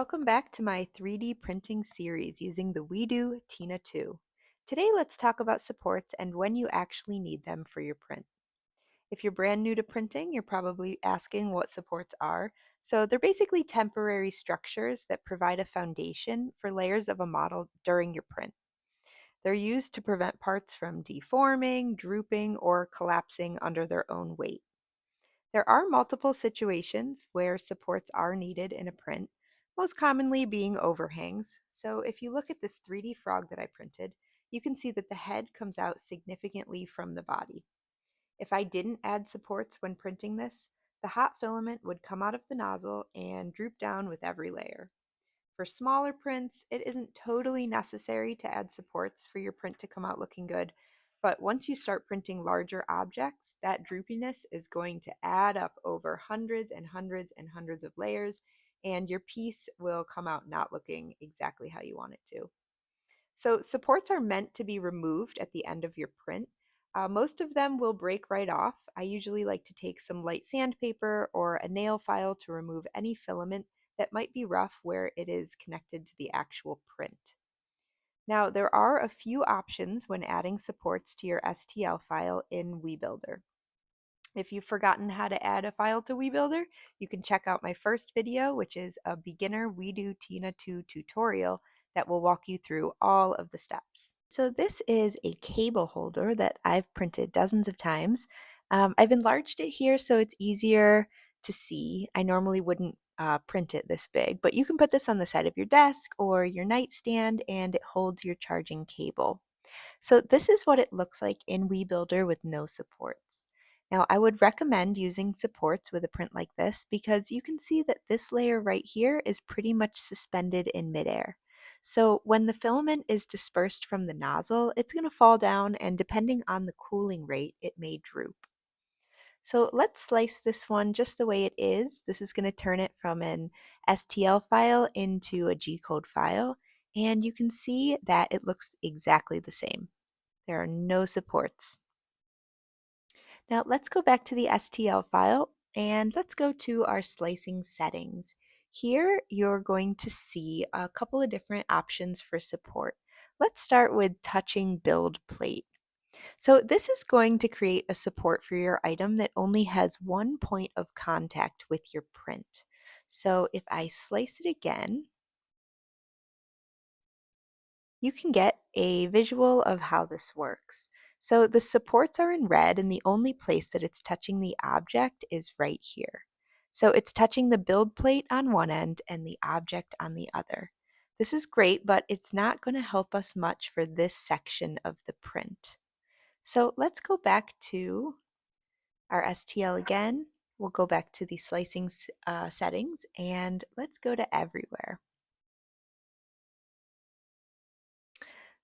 Welcome back to my 3D printing series using the Weedo Tina2. Today let's talk about supports and when you actually need them for your print. If you're brand new to printing, you're probably asking what supports are. So they're basically temporary structures that provide a foundation for layers of a model during your print. They're used to prevent parts from deforming, drooping, or collapsing under their own weight. There are multiple situations where supports are needed in a print, most commonly being overhangs. So if you look at this 3D frog that I printed, you can see that the head comes out significantly from the body. If I didn't add supports when printing this, the hot filament would come out of the nozzle and droop down with every layer. For smaller prints, it isn't totally necessary to add supports for your print to come out looking good, but once you start printing larger objects, that droopiness is going to add up over hundreds and hundreds and hundreds of layers, and your piece will come out not looking exactly how you want it to. So supports are meant to be removed at the end of your print. Most of them will break right off. I usually like to take some light sandpaper or a nail file to remove any filament that might be rough where it is connected to the actual print. Now, there are a few options when adding supports to your STL file in Weebuilder. If you've forgotten how to add a file to Weebuilder, you can check out my first video, which is a beginner Weedo Tina2 tutorial that will walk you through all of the steps. So this is a cable holder that I've printed dozens of times. I've enlarged it here so it's easier to see. I normally wouldn't print it this big, but you can put this on the side of your desk or your nightstand and it holds your charging cable. So this is what it looks like in Weebuilder with no supports. Now I would recommend using supports with a print like this because you can see that this layer right here is pretty much suspended in midair. So when the filament is dispersed from the nozzle, it's going to fall down and depending on the cooling rate, it may droop. So let's slice this one just the way it is. This is going to turn it from an STL file into a G-code file, and you can see that it looks exactly the same. There are no supports. Now let's go back to the STL file and let's go to our slicing settings. Here you're going to see a couple of different options for support. Let's start with touching build plate. So this is going to create a support for your item that only has one point of contact with your print. So if I slice it again, you can get a visual of how this works. So the supports are in red and the only place that it's touching the object is right here. So it's touching the build plate on one end and the object on the other. This is great, but it's not going to help us much for this section of the print. So let's go back to our STL again. We'll go back to the slicing settings and let's go to everywhere.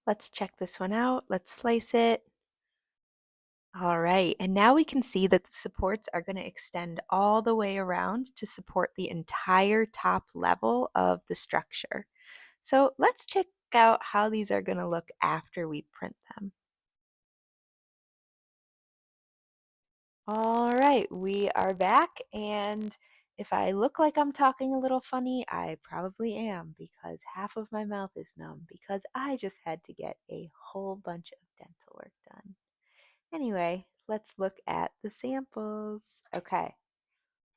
Let's check this one out. Let's slice it. All right, and now we can see that the supports are going to extend all the way around to support the entire top level of the structure. So let's check out how these are going to look after we print them. All right, we are back, and if I look like I'm talking a little funny, I probably am because half of my mouth is numb because I just had to get a whole bunch of dental work done. Anyway, let's look at the samples. Okay,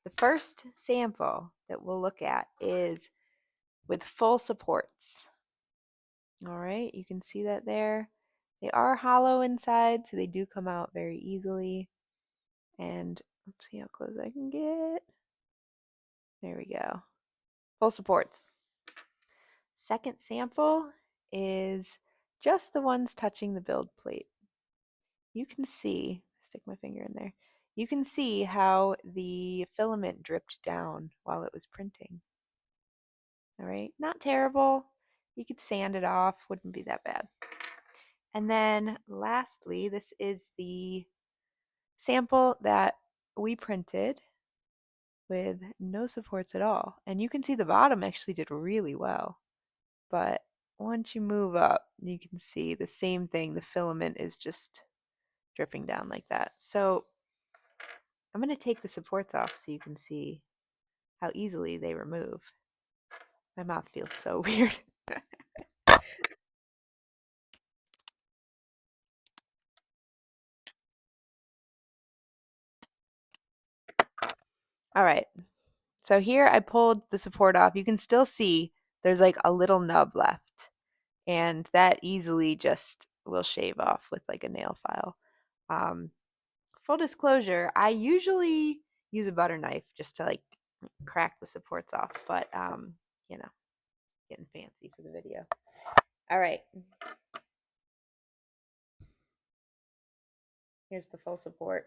the first sample that we'll look at is with full supports. All right, you can see that there. They are hollow inside, so they do come out very easily. And let's see how close I can get. There we go. Full supports. Second sample is just the ones touching the build plate. You can see, stick my finger in there, you can see how the filament dripped down while it was printing. All right, not terrible. You could sand it off, wouldn't be that bad. And then lastly, this is the sample that we printed with no supports at all. And you can see the bottom actually did really well. But once you move up, you can see the same thing. The filament is just dripping down like that. So I'm going to take the supports off so you can see how easily they remove. My mouth feels so weird. All right. So here I pulled the support off. You can still see there's like a little nub left, and that easily just will shave off with like a nail file. Um, Full disclosure, I usually use a butter knife just to like crack the supports off, but you know, getting fancy for the video. All right, here's the full support.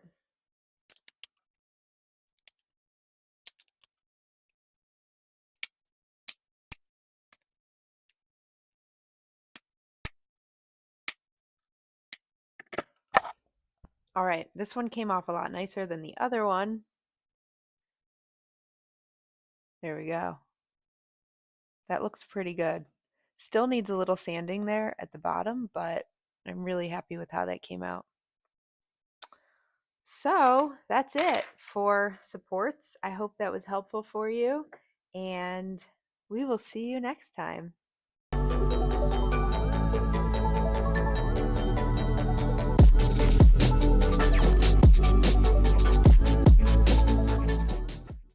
All right, this one came off a lot nicer than the other one. There we go. That looks pretty good. Still needs a little sanding there at the bottom, but I'm really happy with how that came out. So that's it for supports. I hope that was helpful for you, and we will see you next time.